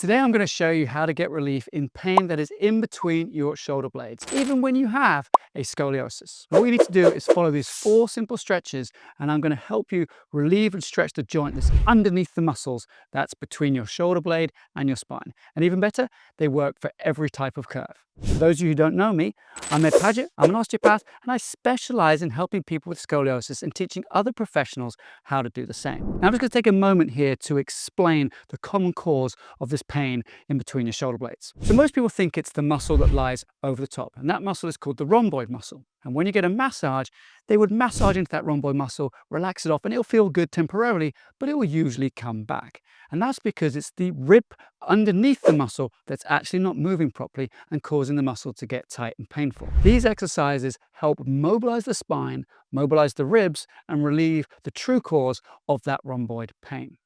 Today I'm going to show you how to get relief in pain that is in between your shoulder blades, even when you have a scoliosis. All you need to do is follow these 4 simple stretches, and I'm going to help you relieve and stretch the joint that's underneath the muscles that's between your shoulder blade and your spine. And even better, they work for every type of curve. For those of you who don't know me, I'm Paget, I'm an osteopath, and I specialize in helping people with scoliosis and teaching other professionals how to do the same. Now I'm just going to take a moment here to explain the common cause of this pain in between your shoulder blades. So most people think it's the muscle that lies over the top, and that muscle is called the rhomboid muscle. And when you get a massage, they would massage into that rhomboid muscle, relax it off, and it'll feel good temporarily, but it will usually come back. And that's because it's the rib underneath the muscle that's actually not moving properly and causing the muscle to get tight and painful. These exercises help mobilize the spine, mobilize the ribs, and relieve the true cause of that rhomboid pain.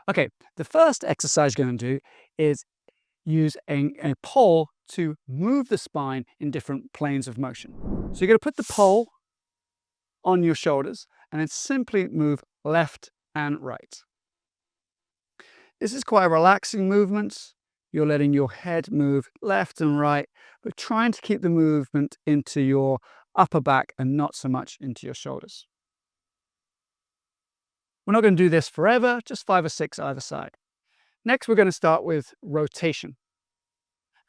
Okay, the first exercise you're going to do is use a pole to move the spine in different planes of motion. So you're going to put the pole on your shoulders and then simply move left and right. This is quite a relaxing movement. You're letting your head move left and right, but trying to keep the movement into your upper back and not so much into your shoulders. We're not going to do this forever, just 5 or 6 either side. Next, we're going to start with rotation.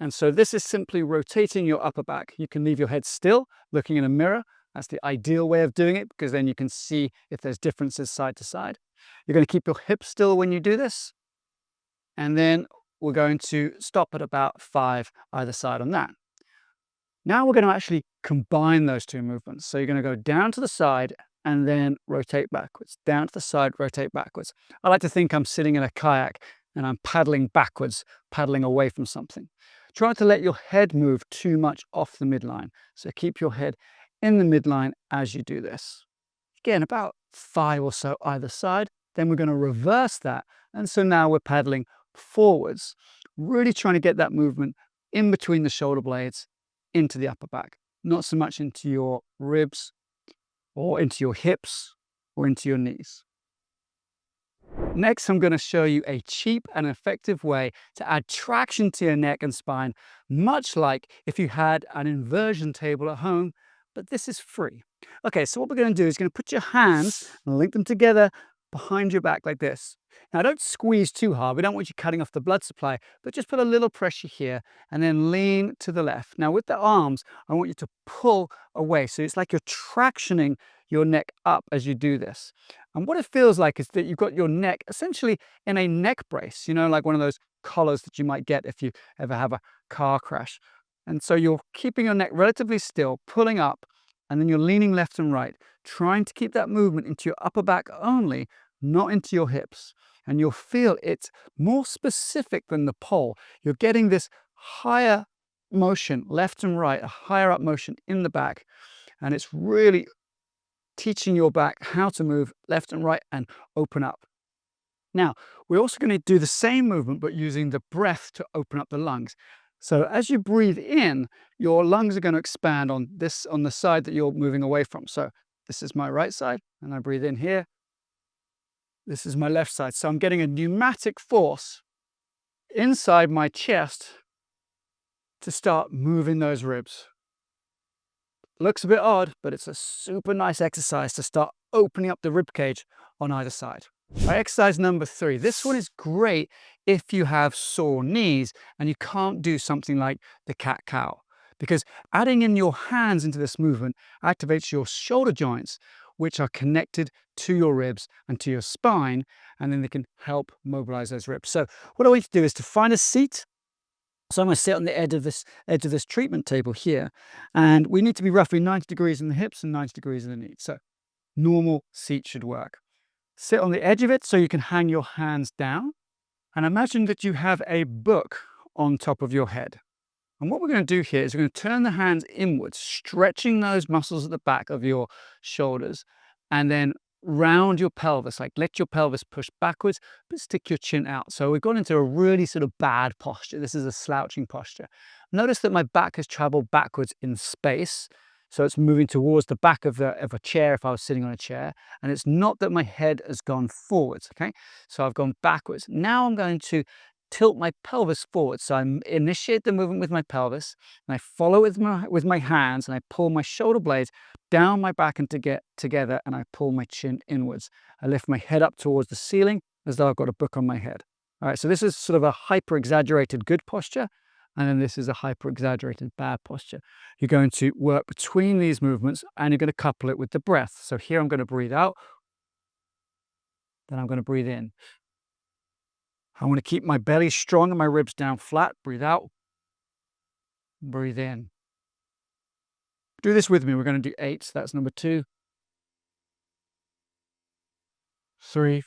And so this is simply rotating your upper back. You can leave your head still, looking in a mirror. That's the ideal way of doing it, because then you can see if there's differences side to side. You're going to keep your hips still when you do this. And then we're going to stop at about 5 either side on that. Now we're going to actually combine those 2 movements. So you're going to go down to the side and then rotate backwards. Down to the side, rotate backwards. I like to think I'm sitting in a kayak and I'm paddling backwards, paddling away from something. Try not to let your head move too much off the midline. So keep your head in the midline as you do this. Again, about 5 or so either side. Then we're going to reverse that. And so now we're paddling forwards, really trying to get that movement in between the shoulder blades into the upper back, not so much into your ribs or into your hips or into your knees. Next, I'm going to show you a cheap and effective way to add traction to your neck and spine, much like if you had an inversion table at home, but this is free. Okay, so what we're going to do is going to put your hands and link them together behind your back like this. Now, don't squeeze too hard. We don't want you cutting off the blood supply, but just put a little pressure here and then lean to the left. Now, with the arms, I want you to pull away. So it's like you're tractioning your neck up as you do this. And what it feels like is that you've got your neck essentially in a neck brace, you know, like one of those collars that you might get if you ever have a car crash. And so you're keeping your neck relatively still, pulling up, and then you're leaning left and right, trying to keep that movement into your upper back only, not into your hips. And you'll feel it's more specific than the pole. You're getting this higher motion, left and right, a higher up motion in the back. And it's really teaching your back how to move left and right and open up. Now, we're also going to do the same movement, but using the breath to open up the lungs. So as you breathe in, your lungs are going to expand on the side that you're moving away from. So this is my right side, and I breathe in here. This is my left side. So I'm getting a pneumatic force inside my chest to start moving those ribs. Looks a bit odd, but it's a super nice exercise to start opening up the rib cage on either side. All right, exercise number 3. This one is great if you have sore knees and you can't do something like the cat-cow, because adding in your hands into this movement activates your shoulder joints, which are connected to your ribs and to your spine, and then they can help mobilize those ribs. So what I want you to do is to find a seat. So I'm going to sit on the edge of this treatment table here, and we need to be roughly 90 degrees in the hips and 90 degrees in the knees. So normal seat should work. Sit on the edge of it so you can hang your hands down, and imagine that you have a book on top of your head. And what we're going to do here is we're going to turn the hands inwards, stretching those muscles at the back of your shoulders, and then round your pelvis, like let your pelvis push backwards, but stick your chin out. So we've gone into a really sort of bad posture. This is a slouching posture. Notice that my back has traveled backwards in space. So it's moving towards the back of a chair if I was sitting on a chair. And it's not that my head has gone forwards, okay? So I've gone backwards. Now I'm going to tilt my pelvis forward. So I initiate the movement with my pelvis, and I follow it with my hands, and I pull my shoulder blades down my back and to get together, and I pull my chin inwards. I lift my head up towards the ceiling as though I've got a book on my head. All right, so this is sort of a hyper-exaggerated good posture, and then this is a hyper-exaggerated bad posture. You're going to work between these movements, and you're going to couple it with the breath. So here I'm going to breathe out, then I'm going to breathe in. I want to keep my belly strong and my ribs down flat. Breathe out, breathe in. Do this with me. We're going to do 8. So that's number 2, 3,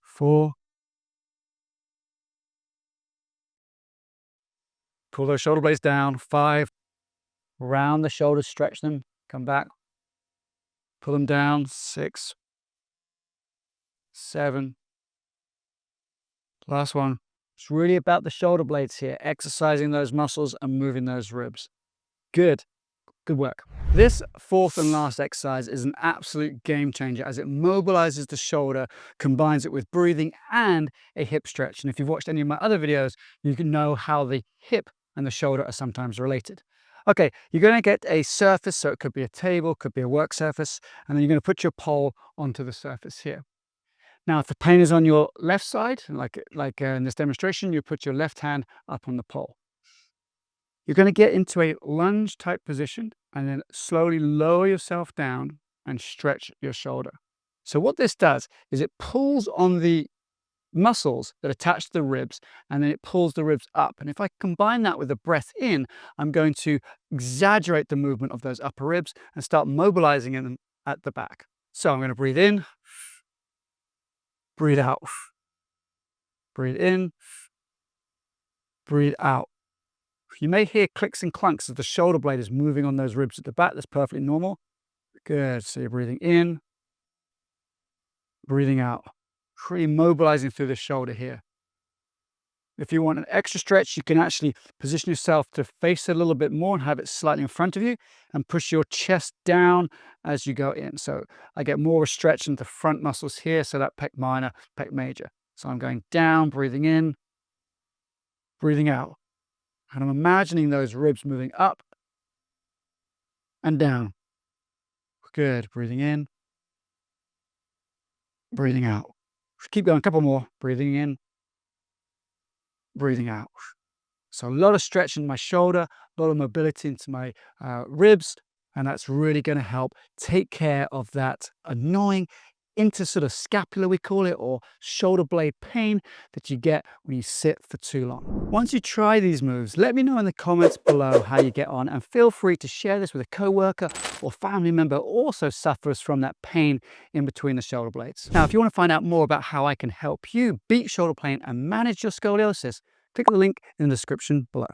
4. Pull those shoulder blades down. 5. Round the shoulders, stretch them, come back. Pull them down. 6, 7. Last one. It's really about the shoulder blades here, exercising those muscles and moving those ribs. Good. Good work. This 4th and last exercise is an absolute game changer as it mobilizes the shoulder, combines it with breathing and a hip stretch. And if you've watched any of my other videos, you can know how the hip and the shoulder are sometimes related. Okay, you're going to get a surface, so it could be a table, could be a work surface, and then you're going to put your pole onto the surface here. Now, if the pain is on your left side, like in this demonstration, you put your left hand up on the pole. You're going to get into a lunge type position and then slowly lower yourself down and stretch your shoulder. So what this does is it pulls on the muscles that attach to the ribs, and then it pulls the ribs up. And if I combine that with the breath in, I'm going to exaggerate the movement of those upper ribs and start mobilizing them at the back. So I'm going to breathe in, breathe out, breathe in, breathe out. You may hear clicks and clunks as the shoulder blade is moving on those ribs at the back. That's perfectly normal. Good. So you're breathing in, breathing out, really mobilizing through the shoulder here. If you want an extra stretch, you can actually position yourself to face it a little bit more and have it slightly in front of you and push your chest down as you go in. So I get more of a stretch into the front muscles here, so that pec minor, pec major. So I'm going down, breathing in, breathing out. And I'm imagining those ribs moving up and down. Good. Breathing in, breathing out. Keep going. A couple more. Breathing in, breathing out. So a lot of stretch in my shoulder, a lot of mobility into my ribs, and that's really going to help take care of that annoying sort of scapula, we call it, or shoulder blade pain that you get when you sit for too long. Once you try these moves, let me know in the comments below how you get on, and feel free to share this with a coworker or family member who also suffers from that pain in between the shoulder blades. Now, if you want to find out more about how I can help you beat shoulder pain and manage your scoliosis, click on the link in the description below.